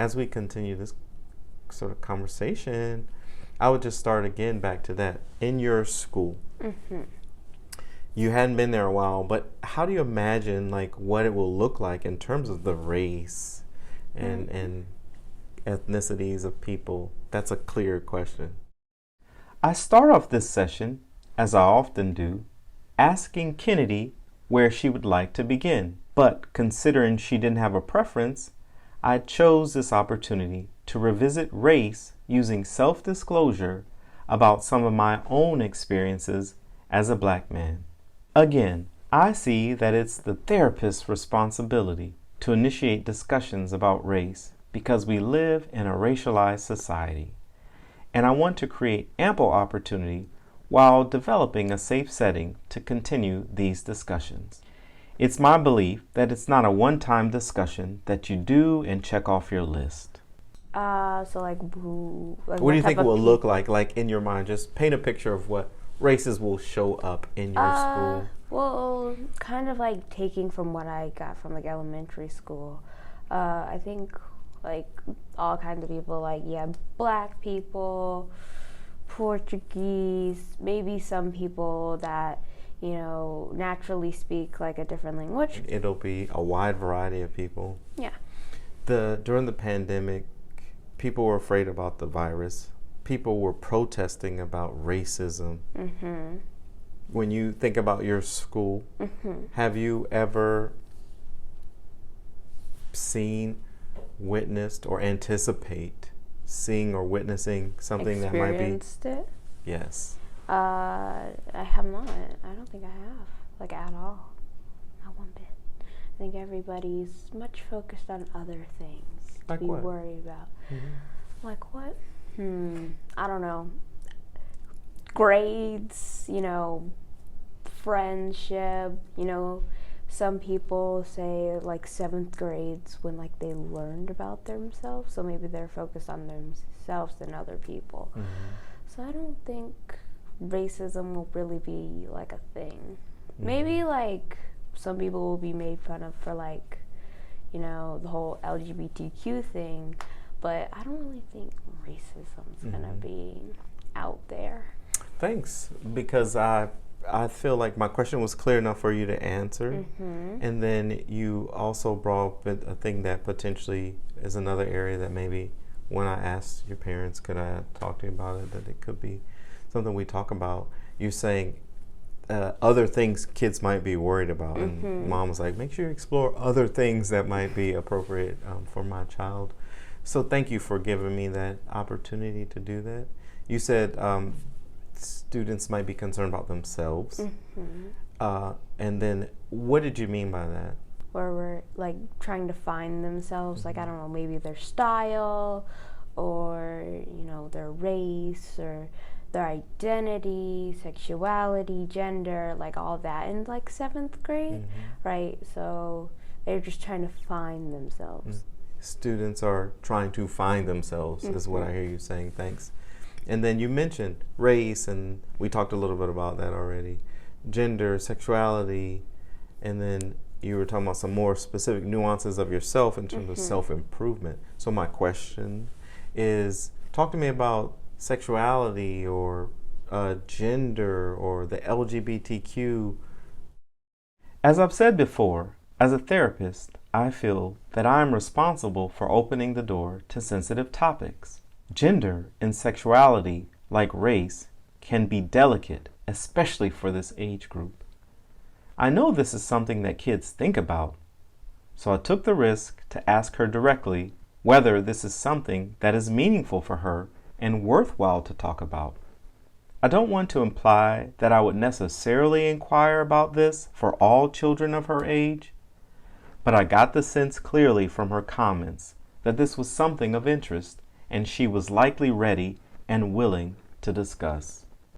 as we continue this sort of conversation, I would just start again back to that. In your school, you hadn't been there a while, but how do you imagine like what it will look like in terms of the race and ethnicities of people? That's a clear question. I start off this session, as I often do, asking Kennedy where she would like to begin. But considering she didn't have a preference, I chose this opportunity to revisit race using self-disclosure about some of my own experiences as a Black man. Again, I see that it's the therapist's responsibility to initiate discussions about race because we live in a racialized society. And I want to create ample opportunity while developing a safe setting to continue these discussions. It's my belief that it's not a one-time discussion that you do and check off your list. So like what do you think it will look like in your mind? Just paint a picture of what races will show up in your school. Well, kind of like taking from what I got from like elementary school. I think like all kinds of people, like Black people, Portuguese, maybe some people that naturally speak like a different language. It'll be a wide variety of people. Yeah. During the pandemic, people were afraid about the virus. People were protesting about racism. When you think about your school, have you ever seen, witnessed, or anticipate seeing or witnessing something that might be... Experienced it? Yes. I have not. I don't think I have, like, at all. Not one bit. I think everybody's much focused on other things to be worried about. Like what? I don't know. Grades, friendship, some people say like 7th grades when like they learned about themselves, so maybe they're focused on themselves than other people. So I don't think racism will really be like a thing. Maybe like some people will be made fun of for like, the whole LGBTQ thing, but I don't really think racism's gonna be out there. Thanks, because I feel like my question was clear enough for you to answer. And then you also brought up a thing that potentially is another area that maybe when I asked your parents, could I talk to you about it, that it could be something we talk about. You're saying other things kids might be worried about. And Mom was like, make sure you explore other things that might be appropriate for my child. So thank you for giving me that opportunity to do that. You said students might be concerned about themselves. And then what did you mean by that? Where we're like trying to find themselves, like, I don't know, maybe their style or, their race or their identity, sexuality, gender, like all that in like 7th grade, right? So they're just trying to find themselves. Students are trying to find themselves is what I hear you saying. Thanks. And then you mentioned race, and we talked a little bit about that already. Gender, sexuality, and then you were talking about some more specific nuances of yourself in terms of self-improvement. So my question is, talk to me about sexuality or gender or the LGBTQ. As I've said before, as a therapist, I feel that I am responsible for opening the door to sensitive topics. Gender and sexuality, like race, can be delicate, especially for this age group. I know this is something that kids think about, so I took the risk to ask her directly whether this is something that is meaningful for her and worthwhile to talk about. I don't want to imply that I would necessarily inquire about this for all children of her age, but I got the sense clearly from her comments that this was something of interest and she was likely ready and willing to discuss.